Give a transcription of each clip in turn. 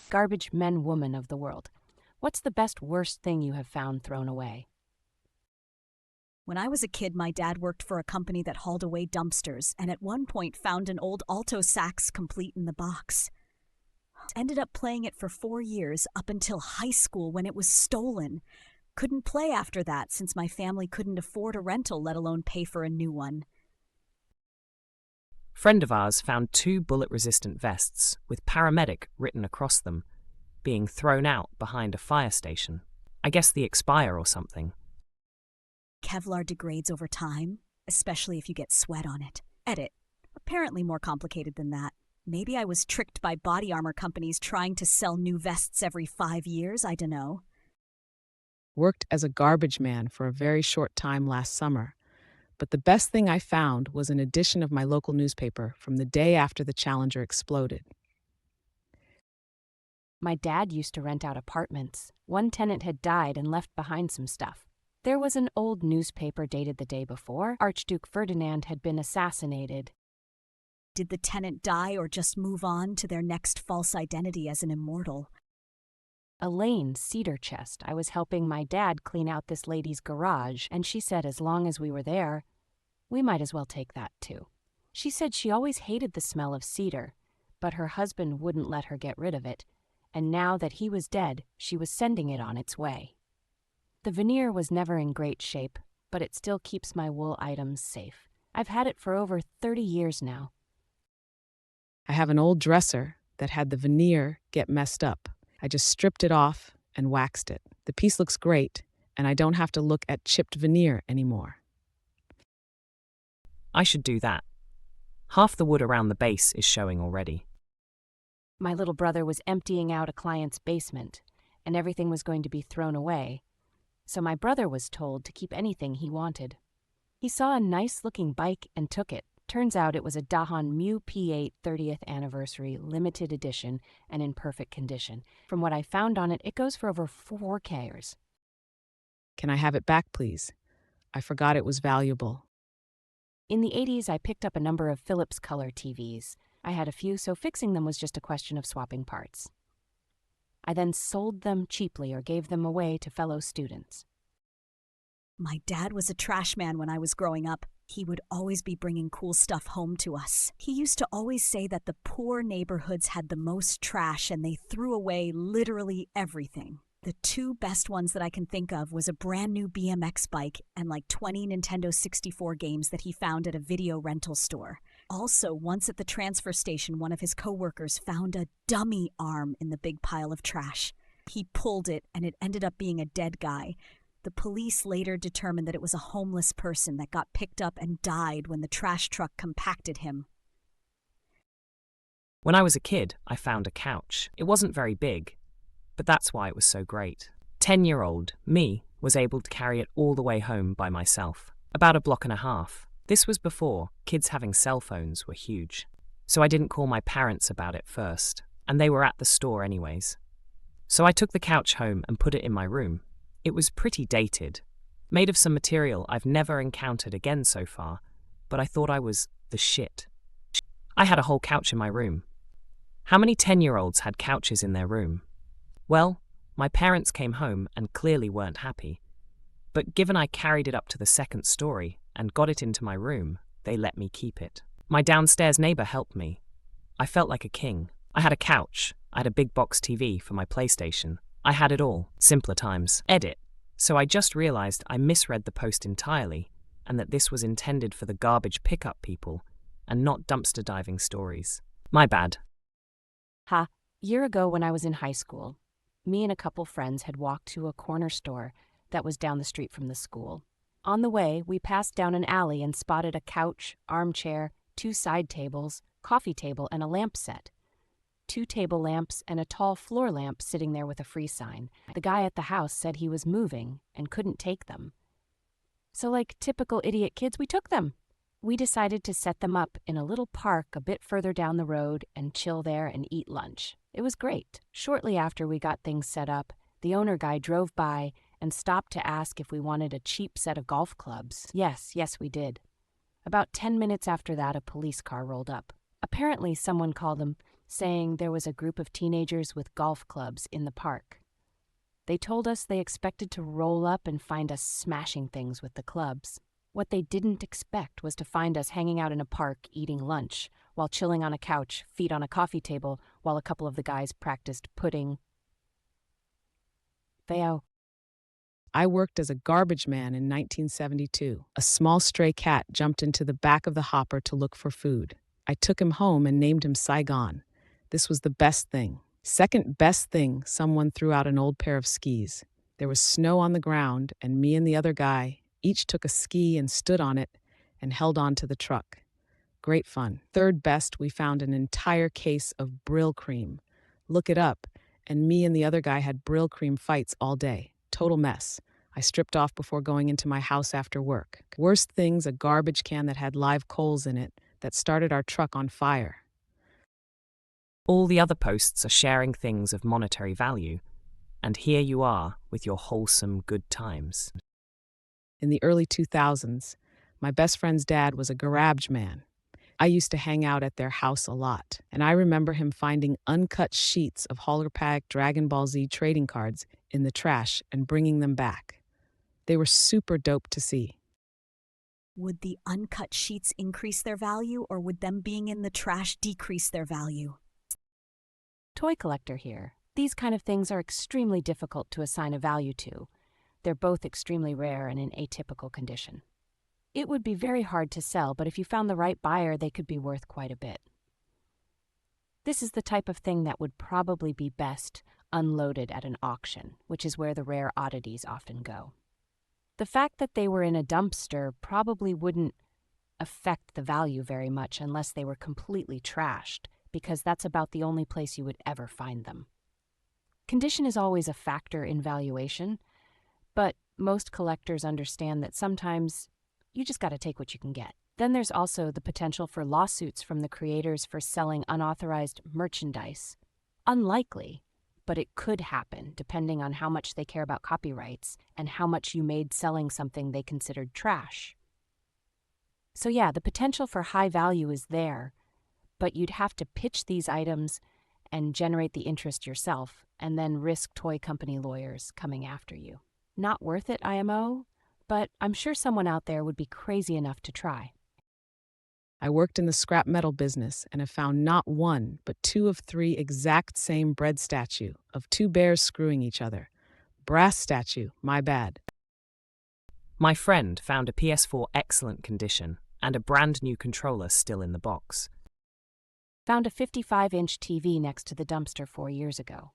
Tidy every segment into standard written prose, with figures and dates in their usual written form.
Garbage men, woman of the world. What's the best, worst thing you have found thrown away? When I was a kid, my dad worked for a company that hauled away dumpsters and at one point found an old alto sax complete in the box. Ended up playing it for 4 years up until high school when it was stolen. Couldn't play after that since my family couldn't afford a rental, let alone pay for a new one. Friend of ours found 2 bullet-resistant vests with paramedic written across them, being thrown out behind a fire station. I guess the expire or something. Kevlar degrades over time, especially if you get sweat on it. Edit. Apparently more complicated than that. Maybe I was tricked by body armor companies trying to sell new vests every 5 years, I dunno. Worked as a garbage man for a very short time last summer, but the best thing I found was an edition of my local newspaper from the day after the Challenger exploded. My dad used to rent out apartments. One tenant had died and left behind some stuff. There was an old newspaper dated the day before. Archduke Ferdinand had been assassinated. Did the tenant die or just move on to their next false identity as an immortal? Elaine Cedar Chest. I was helping my dad clean out this lady's garage, and she said as long as we were there, we might as well take that too. She said she always hated the smell of cedar, but her husband wouldn't let her get rid of it, and now that he was dead, she was sending it on its way. The veneer was never in great shape, but it still keeps my wool items safe. I've had it for over 30 years now. I have an old dresser that had the veneer get messed up. I just stripped it off and waxed it. The piece looks great, and I don't have to look at chipped veneer anymore. I should do that. Half the wood around the base is showing already. My little brother was emptying out a client's basement, and everything was going to be thrown away, so my brother was told to keep anything he wanted. He saw a nice-looking bike and took it. Turns out it was a Dahan Mu P8 30th Anniversary Limited Edition and in perfect condition. From what I found on it, it goes for over $4,000. Can I have it back, please? I forgot it was valuable. In the 80s, I picked up a number of Philips color TVs. I had a few, so fixing them was just a question of swapping parts. I then sold them cheaply or gave them away to fellow students. My dad was a trash man when I was growing up. He would always be bringing cool stuff home to us. He used to always say that the poor neighborhoods had the most trash and they threw away literally everything. The 2 best ones that I can think of was a brand new BMX bike and like 20 Nintendo 64 games that he found at a video rental store. Also, once at the transfer station, one of his coworkers found a dummy arm in the big pile of trash. He pulled it and it ended up being a dead guy. The police later determined that it was a homeless person that got picked up and died when the trash truck compacted him. When I was a kid, I found a couch. It wasn't very big, but that's why it was so great. 10-year-old me was able to carry it all the way home by myself, about a block and a half. This was before kids having cell phones were huge. So I didn't call my parents about it first, and they were at the store anyways. So I took the couch home and put it in my room. It was pretty dated, made of some material I've never encountered again so far, but I thought I was the shit. I had a whole couch in my room. How many 10-year-olds had couches in their room? Well, my parents came home and clearly weren't happy. But given I carried it up to the 2nd story and got it into my room, they let me keep it. My downstairs neighbor helped me. I felt like a king. I had a couch. I had a big box TV for my PlayStation. I had it all. Simpler times. Edit. So I just realized I misread the post entirely and that this was intended for the garbage pickup people and not dumpster diving stories. My bad. A year ago when I was in high school, me and a couple friends had walked to a corner store that was down the street from the school. On the way, we passed down an alley and spotted a couch, armchair, 2 side tables, coffee table, and a lamp set. 2 table lamps and a tall floor lamp sitting there with a free sign. The guy at the house said he was moving and couldn't take them. So like typical idiot kids, we took them. We decided to set them up in a little park a bit further down the road and chill there and eat lunch. It was great. Shortly after we got things set up, the owner guy drove by and stopped to ask if we wanted a cheap set of golf clubs. Yes, we did. About 10 minutes after that, a police car rolled up. Apparently someone called him saying there was a group of teenagers with golf clubs in the park. They told us they expected to roll up and find us smashing things with the clubs. What they didn't expect was to find us hanging out in a park eating lunch, while chilling on a couch, feet on a coffee table, while a couple of the guys practiced putting. Theo. I worked as a garbage man in 1972. A small stray cat jumped into the back of the hopper to look for food. I took him home and named him Saigon. This was the best thing. Second best thing, someone threw out an old pair of skis. There was snow on the ground, and me and the other guy each took a ski and stood on it and held on to the truck. Great fun. Third best, we found an entire case of Brill cream. Look it up, and me and the other guy had Brill cream fights all day. Total mess. I stripped off before going into my house after work. Worst things, a garbage can that had live coals in it that started our truck on fire. All the other posts are sharing things of monetary value, and here you are with your wholesome good times. In the early 2000s, my best friend's dad was a garage man. I used to hang out at their house a lot, and I remember him finding uncut sheets of Hollerpack Dragon Ball Z trading cards in the trash and bringing them back. They were super dope to see. Would the uncut sheets increase their value, or would them being in the trash decrease their value? Toy collector here. These kind of things are extremely difficult to assign a value to. They're both extremely rare and in atypical condition. It would be very hard to sell, but if you found the right buyer, they could be worth quite a bit. This is the type of thing that would probably be best unloaded at an auction, which is where the rare oddities often go. The fact that they were in a dumpster probably wouldn't affect the value very much unless they were completely trashed, because that's about the only place you would ever find them. Condition is always a factor in valuation, but most collectors understand that sometimes you just got to take what you can get. Then there's also the potential for lawsuits from the creators for selling unauthorized merchandise. Unlikely, but it could happen depending on how much they care about copyrights and how much you made selling something they considered trash. So yeah, the potential for high value is there, but you'd have to pitch these items and generate the interest yourself, and then risk toy company lawyers coming after you. Not worth it, IMO, but I'm sure someone out there would be crazy enough to try. I worked in the scrap metal business and have found not one, but 2 of 3 exact same bread statue of 2 bears screwing each other. Brass statue, my bad. My friend found a PS4 excellent condition and a brand new controller still in the box. Found a 55-inch TV next to the dumpster 4 years ago.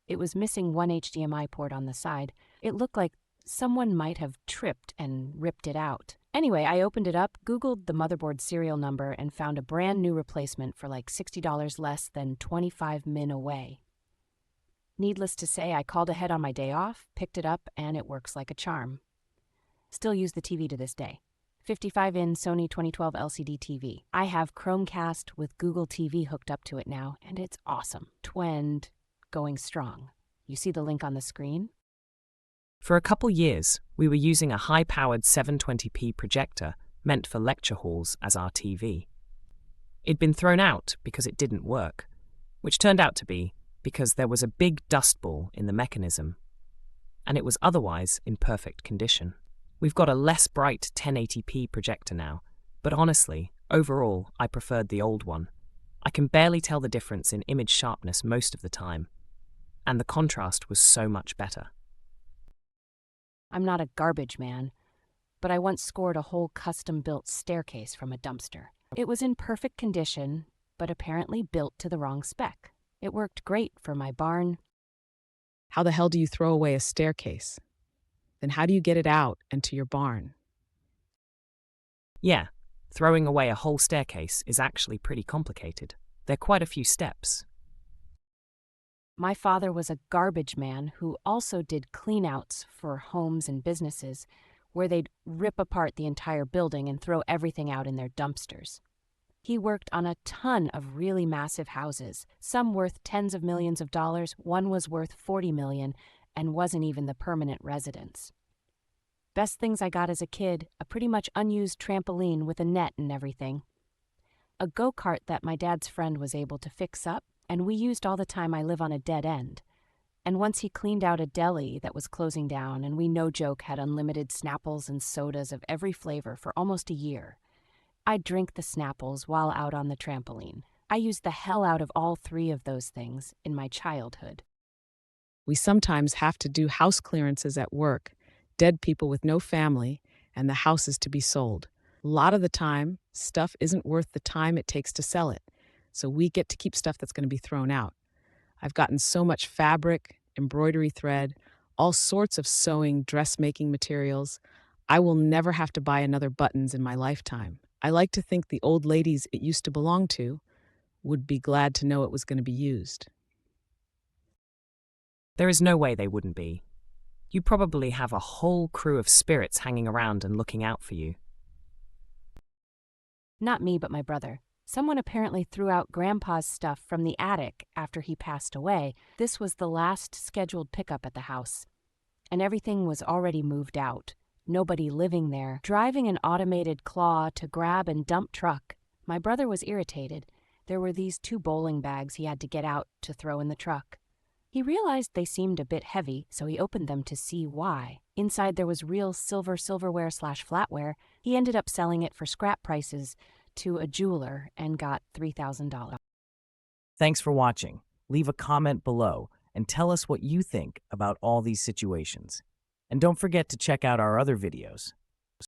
It was missing one HDMI port on the side. It looked like someone might have tripped and ripped it out. Anyway, I opened it up, Googled the motherboard serial number, and found a brand new replacement for like $60 less than 25 min away. Needless to say, I called ahead on my day off, picked it up, and it works like a charm. Still use the TV to this day. 55-in Sony 2012 LCD TV. I have Chromecast with Google TV hooked up to it now, and it's awesome. Twend, going strong. You see the link on the screen? For a couple years, we were using a high-powered 720p projector meant for lecture halls as our TV. It'd been thrown out because it didn't work, which turned out to be because there was a big dust ball in the mechanism, and it was otherwise in perfect condition. We've got a less bright 1080p projector now, but honestly, overall, I preferred the old one. I can barely tell the difference in image sharpness most of the time, and the contrast was so much better. I'm not a garbage man, but I once scored a whole custom-built staircase from a dumpster. It was in perfect condition, but apparently built to the wrong spec. It worked great for my barn. How the hell do you throw away a staircase? Then how do you get it out and to your barn? Yeah, throwing away a whole staircase is actually pretty complicated. There are quite a few steps. My father was a garbage man who also did clean-outs for homes and businesses where they'd rip apart the entire building and throw everything out in their dumpsters. He worked on a ton of really massive houses, some worth tens of millions of dollars, one was worth 40 million, and wasn't even the permanent residence. Best things I got as a kid, a pretty much unused trampoline with a net and everything. A go-kart that my dad's friend was able to fix up, and we used all the time I live on a dead end. And once he cleaned out a deli that was closing down, and we no joke had unlimited Snapples and sodas of every flavor for almost a year. I'd drink the Snapples while out on the trampoline. I used the hell out of all three of those things in my childhood. We sometimes have to do house clearances at work, dead people with no family, and the house is to be sold. A lot of the time, stuff isn't worth the time it takes to sell it, so we get to keep stuff that's going to be thrown out. I've gotten so much fabric, embroidery thread, all sorts of sewing, dressmaking materials. I will never have to buy another buttons in my lifetime. I like to think the old ladies it used to belong to would be glad to know it was going to be used. There is no way they wouldn't be. You probably have a whole crew of spirits hanging around and looking out for you. Not me, but my brother. Someone apparently threw out Grandpa's stuff from the attic after he passed away. This was the last scheduled pickup at the house, and everything was already moved out. Nobody living there. Driving an automated claw to grab and dump truck. My brother was irritated. There were these 2 bowling bags he had to get out to throw in the truck. He realized they seemed a bit heavy, so he opened them to see why. Inside there was real silverware/flatware. He ended up selling it for scrap prices to a jeweler and got $3,000. Thanks for watching. Leave a comment below and tell us what you think about all these situations. And don't forget to check out our other videos.